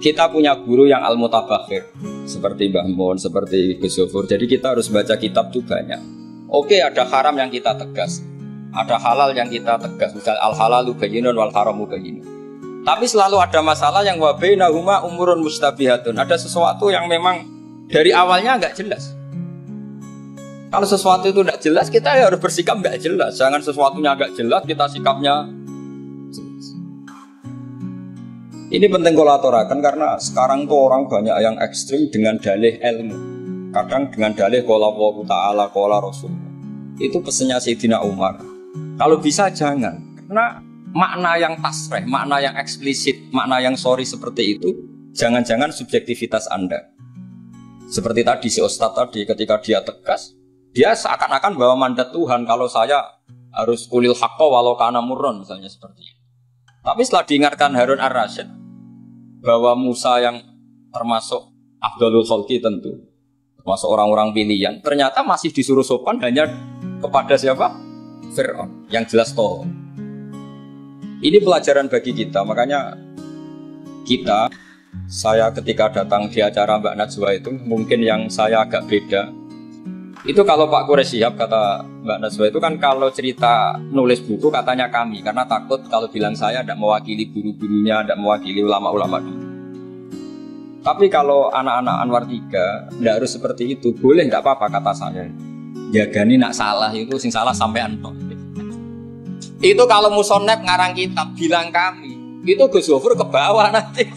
kita punya guru yang al-mutabakhir seperti Mbah Mun, seperti Gus Zofur. Jadi kita harus baca kitab itu banyak. Oke, ada haram yang kita tegas, ada halal yang kita tegas. Misal al-halalu bayyinun wal haramu bayyinun. Tapi selalu ada masalah yang wa bainahuma umurun mustabihatun. Ada sesuatu yang memang dari awalnya nggak jelas. Kalau sesuatu itu nggak jelas, kita harus bersikap nggak jelas. Jangan sesuatunya nggak jelas, kita sikapnya jelas. Ini penting kolaborakan karena sekarang tuh orang banyak yang ekstrim dengan dalih ilmu. Kadang dengan dalih qala Allah Ta'ala, qala Rasul. Itu pesannya Sayyidina Umar. Kalau bisa jangan. Karena makna yang tasrih, makna yang eksplisit, makna yang sorry seperti itu, jangan-jangan subjektivitas Anda. Seperti tadi si Ustadz tadi, ketika dia tegas, dia seakan-akan bawa mandat Tuhan. Kalau saya harus kulil haqqa walau kana murron, misalnya seperti itu. Tapi setelah diingatkan Harun ar-Rasyid bahwa Musa yang termasuk afdalul khalqi tentu, termasuk orang-orang pilihan, ternyata masih disuruh sopan hanya kepada siapa? Fir'aun, yang jelas toh. Ini pelajaran bagi kita, makanya saya ketika datang di acara Mbak Najwa itu, mungkin yang saya agak beda. Itu kalau Pak Quraisy Shihab, kata Mbak Najwa itu kan kalau cerita nulis buku katanya kami, karena takut kalau bilang saya tidak mewakili guru-gurunya, tidak mewakili ulama-ulama. Tapi kalau anak-anak Anwar 3 tidak harus seperti itu, boleh tidak apa-apa kata saya. Jagani nak salah itu sing salah sampai antok. Itu kalau musonep ngarang kitab bilang kami, itu Gus Zofur ke bawah nanti.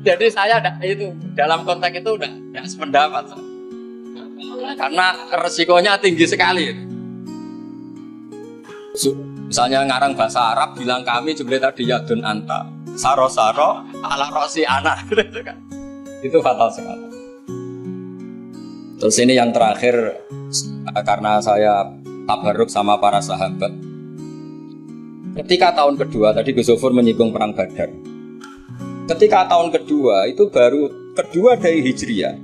Jadi saya itu dalam konteks itu tidak sependapat. Karena resikonya tinggi sekali. Misalnya ngarang bahasa Arab bilang kami jumlah tadi yadun anta saro-saro ala rosi anak gitu kan. Itu fatal sekali. Terus ini yang terakhir, karena saya tabarruk sama para sahabat. Ketika tahun kedua tadi Gus Zofur menyinggung perang Badar. Ketika tahun kedua itu baru kedua dari Hijriah.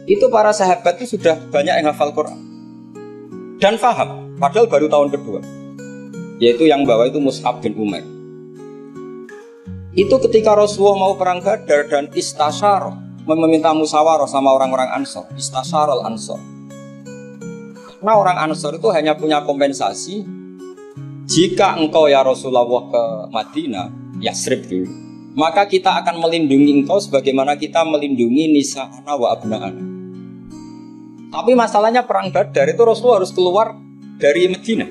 Itu para sahabat itu sudah banyak yang hafal Quran dan faham, padahal baru tahun kedua. Yaitu yang bawa itu Mus'ab bin Umair. Itu ketika Rasulullah mau perang Badar dan istasyarah, meminta musyawarah sama orang-orang Ansor, istasyarah al-Ansor. Karena orang Ansor itu hanya punya kompensasi jika engkau ya Rasulullah ke Madinah, Yasrib dulu, maka kita akan melindungi engkau sebagaimana kita melindungi nisa'ana wa abna'ana. Tapi masalahnya perang Badar itu Rasulullah harus keluar dari Madinah.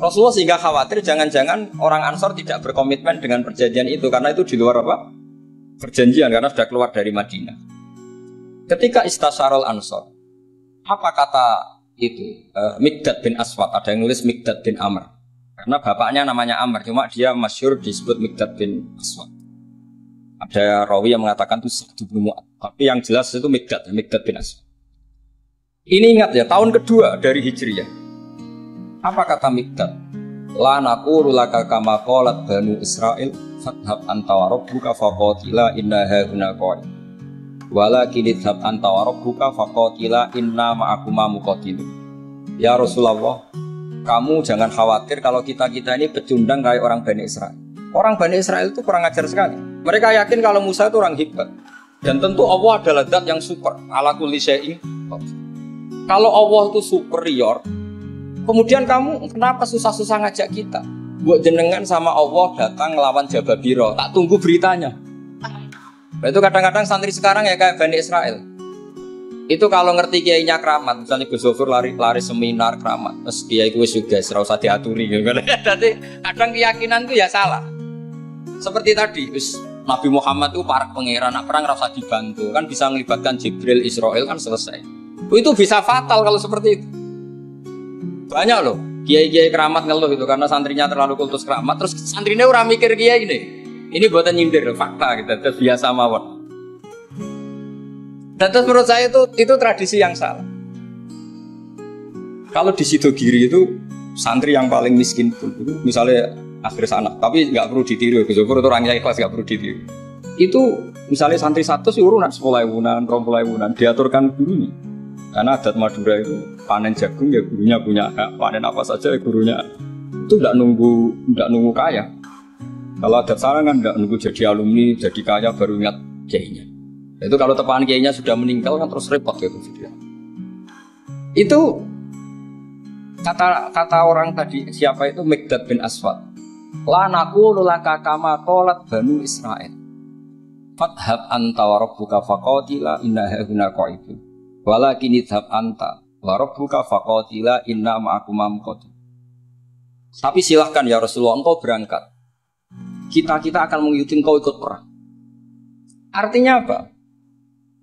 Rasulullah sehingga khawatir jangan-jangan orang Ansor tidak berkomitmen dengan perjanjian itu, karena itu di luar apa? Perjanjian, karena sudah keluar dari Madinah. Ketika istasyarul Ansor, apa kata itu? Mikdad bin Aswad, ada yang nulis Mikdad bin Amr. Karena bapaknya namanya Amr, cuma dia masyhur disebut Mikdad bin Aswad. Ada rawi yang mengatakan itu Sa'd bin Mu'adz, tapi yang jelas itu Mikdad bin Aswad. Ini ingat ya, tahun kedua dari Hijriyah. Apa kata Mikdad? La naqulu laka kama qalat Banu Israil fadhhab anta wa rabbuka faqatila inna hauna qa'id. Walakin idhhab anta wa rabbuka faqatila inna ma'akuma muqatilun. Ya Rasulullah, kamu jangan khawatir kalau kita ini pecundang kayak orang Bani Israel. Orang Bani Israel itu kurang ajar sekali. Mereka yakin kalau Musa itu orang hebat. Dan tentu Allah adalah zat yang super, ala kulli syai'in. Kalau Allah itu superior, kemudian kamu kenapa susah-susah ngajak kita? Buat jenengan sama Allah datang ngelawan Jababiro, tak tunggu beritanya. Nah, itu kadang-kadang santri sekarang ya kayak Bani Israel. Itu kalau ngerti kiainya keramat, misalnya Gus Zofur lari seminar keramat, terus kiai itu juga serau usah diaturi gitu. Jadi kadang keyakinan itu ya salah. Seperti tadi, Nabi Muhammad itu para pangeran, perang rasa dibantu, kan bisa melibatkan Jibril, Israel kan selesai. Itu bisa fatal kalau seperti itu. Banyak loh kiai-kiai keramat ngeluh itu karena santrinya terlalu kultus keramat, terus santrinya orang mikir kiai ini buatan nyindir fakta gitu, terus biasa mawon. Dan terus menurut saya itu tradisi yang salah. Kalau di Sidogiri itu santri yang paling miskin pun itu misalnya akhir sana, tapi nggak perlu ditiru. Gus Zofur itu orangnya ikhlas, nggak perlu ditiru. Itu misalnya santri 100 urunan 10.000-an, 20.000-an diaturkan gurunya. Karena adat Madura itu panen jagung ya gurunya punya hak, panen apa saja ya gurunya. Itu tidak nunggu kaya. Kalau adat sana kan enggak nunggu jadi alumni, jadi kaya baru ingat kiainya. Itu kalau tepaan kiainya sudah meninggal kan terus repot gitu. Itu kata orang tadi siapa itu Mikdad bin Aswad. La naqulu laka kama qalat Banu Israil. Fadhab anta wa rabbuka faqatila inna hauna qa'idun. Walakin idhab anta wa rabbuka faqatila inna ma'akuma muqatil. Tapi silahkan ya Rasulullah, engkau berangkat. Kita akan mengikuti engkau ikut perang. Artinya apa?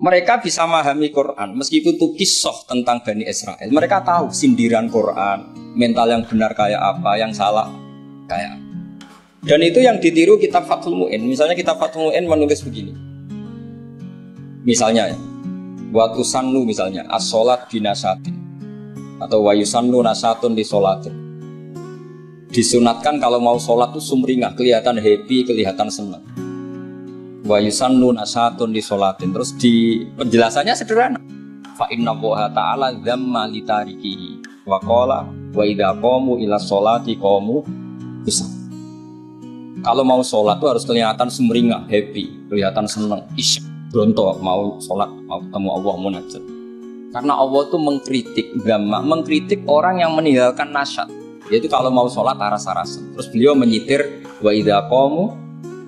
Mereka bisa memahami Quran meskipun itu kisah tentang Bani Israel. Mereka tahu sindiran Quran, mental yang benar kayak apa, yang salah kayak apa. Dan itu yang ditiru kitab Fathul Mu'in. Misalnya kitab Fathul Mu'in menulis begini. Misalnya wa tusannu misalnya as-sholat binasatin atau wa yusannu nasatun di sholatin. Disunatkan kalau mau sholat itu sumringah, kelihatan happy, kelihatan senang. Wa yusannu nasatun di sholatin. Terus di penjelasannya sederhana. Fa inna Allaha ta'ala dzamma li tarikihi wa qala wa idza qamu ila sholati qamu kusala. Kalau mau sholat itu harus kelihatan sumringah, happy, kelihatan senang, isyuk, bronto mau sholat, mau ketemu Allah munajat. Karena Allah itu mengkritik orang yang meninggalkan nasyat. Yaitu kalau mau sholat aras-arasan. Terus beliau menyitir wa idza qamu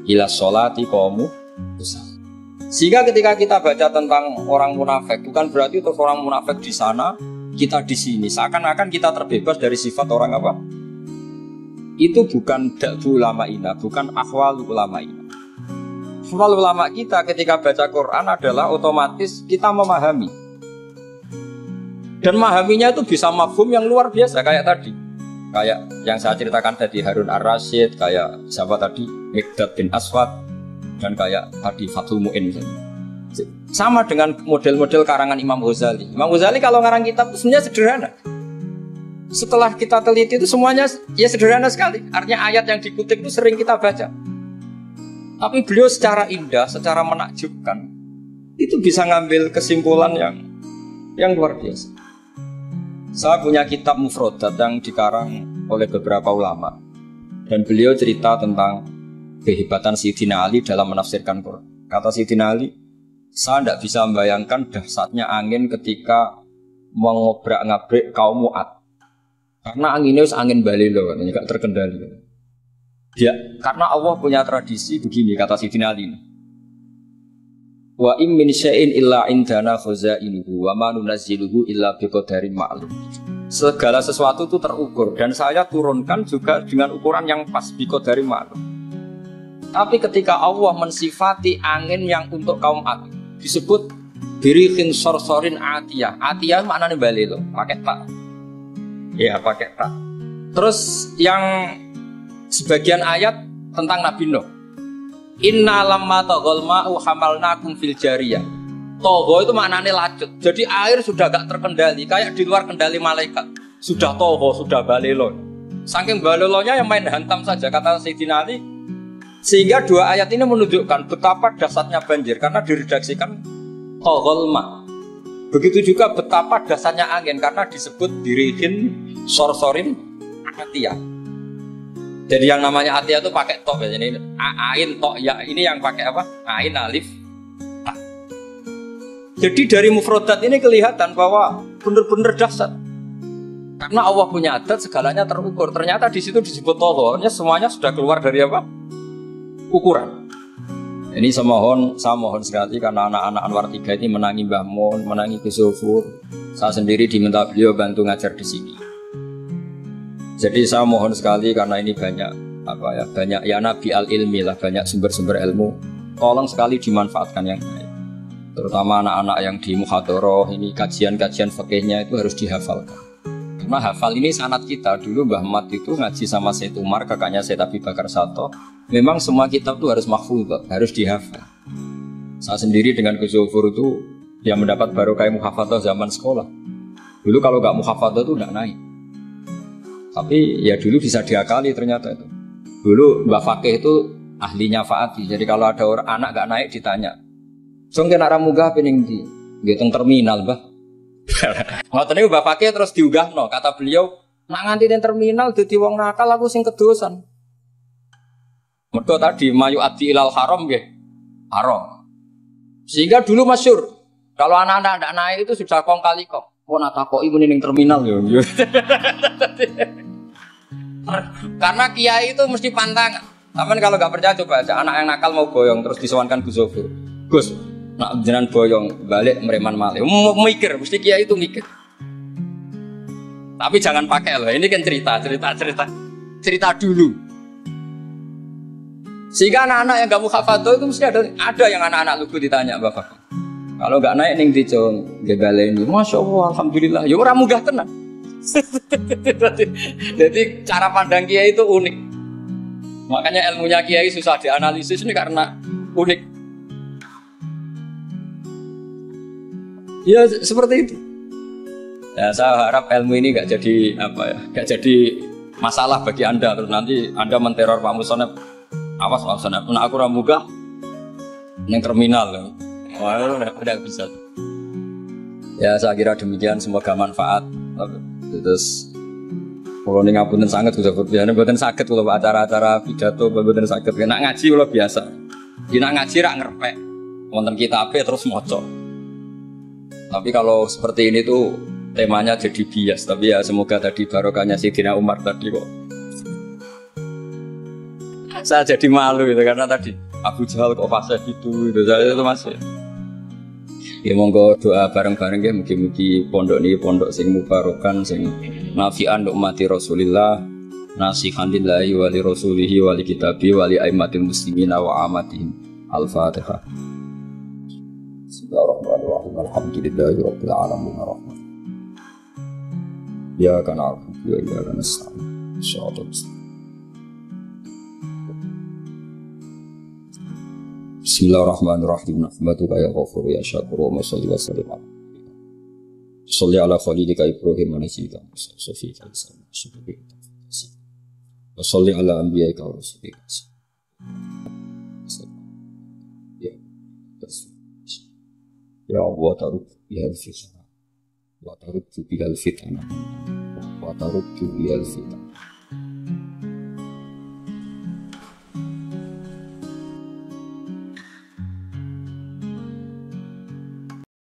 ila sholati qamu kusala. Sehingga ketika kita baca tentang orang munafik, bukan berarti terus orang munafik di sana, kita di sini. Seakan-akan kita terbebas dari sifat orang apa? Itu bukan da'bu ulama'ina, bukan akhwal ulama'ina. Akhwal ulama kita ketika baca Quran adalah otomatis kita memahami. Dan memahaminya itu bisa mafhum yang luar biasa kayak tadi. Kayak yang saya ceritakan tadi Harun Ar-Rasyid, kayak siapa tadi Mikdad bin Aswad, dan kayak tadi Fathul Mu'in misalnya. Sama dengan model-model karangan Imam Ghazali. Imam Ghazali kalau ngarang kitab itu sebenarnya sederhana. Setelah kita teliti itu semuanya ya sederhana sekali. Artinya ayat yang dikutip itu sering kita baca. Tapi beliau secara indah, secara menakjubkan, itu bisa ngambil kesimpulan yang luar biasa. Saya punya kitab Mufrodat yang dikarang oleh beberapa ulama. Dan beliau cerita tentang kehebatan Sayyidina Ali dalam menafsirkan Quran. Kata Sayyidina Ali, saya tidak bisa membayangkan dahsyatnya angin ketika mengobrak-ngabrik kaum Mu'ad. Karena anginnya angin balelo, katanya, gak terkendali. Ya, karena Allah punya tradisi begini, kata Sayyidina Ali. Wa in min syai'in illa indana khazainuhu wa ma nunazziluhu illa biqadarin ma'lum. Segala sesuatu itu terukur dan saya turunkan juga dengan ukuran yang pas biqadarin ma'lum. Tapi ketika Allah mensifati angin yang untuk kaum Ad disebut birihin sorsorin atiyah. Atiyah maknanya balelo, pakai tak. Ya, pakai tak. Terus yang sebagian ayat tentang Nabi Nuh. Inna lamma taghal ma'u hamalnakum fil jariyah. Togho itu maknanya lacut. Jadi air sudah gak terkendali, kayak di luar kendali malaikat. Sudah togho, sudah balelo. Saking balelonya yang main hantam saja, kata Sayyidina Ali. Sehingga dua ayat ini menunjukkan betapa dahsyatnya banjir karena diredaksikan taghal ma'. Begitu juga betapa dahsyatnya angin karena disebut dirihin sorsorin atiyah. Jadi yang namanya atiyah itu pakai tok ya, ini ain tok ya, ini yang pakai apa? Ain alif ta. Jadi dari mufrodat ini kelihatan bahwa benar-benar dahsyat. Karena Allah punya adat segalanya terukur. Ternyata di situ disebut tohornya semuanya sudah keluar dari apa? Ukuran. Ini saya mohon sekali karena anak-anak Anwar 3 ini menangi Mbah Mun, menangi Gus Zufur. Saya sendiri diminta beliau bantu ngajar di sini. Jadi saya mohon sekali karena ini banyak ya nabi al-ilmi lah, banyak sumber-sumber ilmu. Tolong sekali dimanfaatkan yang baik. Terutama anak-anak yang di muhadharah ini kajian-kajian fikihnya itu harus dihafalkan. Karena hafal ini sanad kita. Dulu Mbah Mat itu ngaji sama Syed Umar, kakaknya Syed Abi Bakar Sato. Memang semua kitab itu harus mahfudz, harus dihafal. Saya sendiri dengan Gus Zufur itu yang mendapat barokah muhafadzah zaman sekolah. Dulu kalau nggak muhafadzah itu nggak naik. Tapi ya dulu bisa diakali ternyata itu. Dulu Mbak Fakih itu ahlinya Faati. Jadi kalau ada orang anak gak naik ditanya, "Song kena ramunggah pening di?" Gitu terminal, Mbah. Ngoten niku Mbak Fakih terus diunggahno. Kata beliau, "Nak nganti ning terminal dadi wong nakal aku sing kedosan." Mergo tadi mayu adi ilal haram nggih. Haram. Sehingga dulu masyhur kalau anak-anak ndak naik itu sudah kong kali kong. Mau natakoki muni ning terminal yo. Karena kiai itu mesti pantangan. Tapi kalau nggak percaya coba aja anak yang nakal mau boyong terus disowankan Gus Zofur. Gus, nak jenengan boyong balik mereman malih. Mikir, mesti kiai itu mikir. Tapi jangan pakai loh. Ini kan cerita dulu. Sehingga anak-anak yang gak mukhafadhah itu mesti ada yang anak-anak lugu ditanya Bapak. Kalau nggak naik ning dico gegale ini, masya Allah, alhamdulillah. Ya orang munggah tenang. Jadi cara pandang kiai itu unik. Makanya ilmunya kiai susah dianalisis ini karena unik. Ya seperti itu. Ya saya harap ilmu ini nggak jadi nggak jadi masalah bagi anda. Terus nanti anda menteror Pak Musonep. Awas Pak Musonep, nah aku ramuga yang terminal. Wah, udah bisa. Ya saya kira demikian, semoga manfaat. Terus kalau ini ngapunten sangat sudah berbiasa, buatan sakit kalau acara-acara pidato, buatan sakit. Nak ngaji kalau biasa, nak ngaji rak ngerpek, wonten kitabe terus moco. Tapi kalau seperti ini tuh temanya jadi bias. Tapi ya semoga tadi barokahnya Sayyidina Umar tadi kok. Saya jadi malu gitu karena tadi Abu Jahal kok fase gitu saya itu masih. Ya monggo doa bareng-bareng ya mugi-mugi pondok ini pondok sing mubarokan sing nafi'an ummati Rasulillah nasihan lillahi wa li rasulihi wa li kitabi wa li aimatil muslimina wa amatihim. Al-Fatihah. Bismillahirrahmanirrahim. Alhamdulillahi rabbil alamin arrahman. Ya kana na'budu wa iyyaka nasta'in. Shiratal mustaqim. Bismillahirrahmanirrahim. Nahmaduka ya ghafur ya syakur wa sholli wa sallim ala sholli ala khalilika Ibrahim wa nabiyyika Musa sofika wa sholli ala anbiya'ika wa rasulika ya Allah tarud bihal fitnah wa tarud bihal fitnah wa tarud bihal fitnah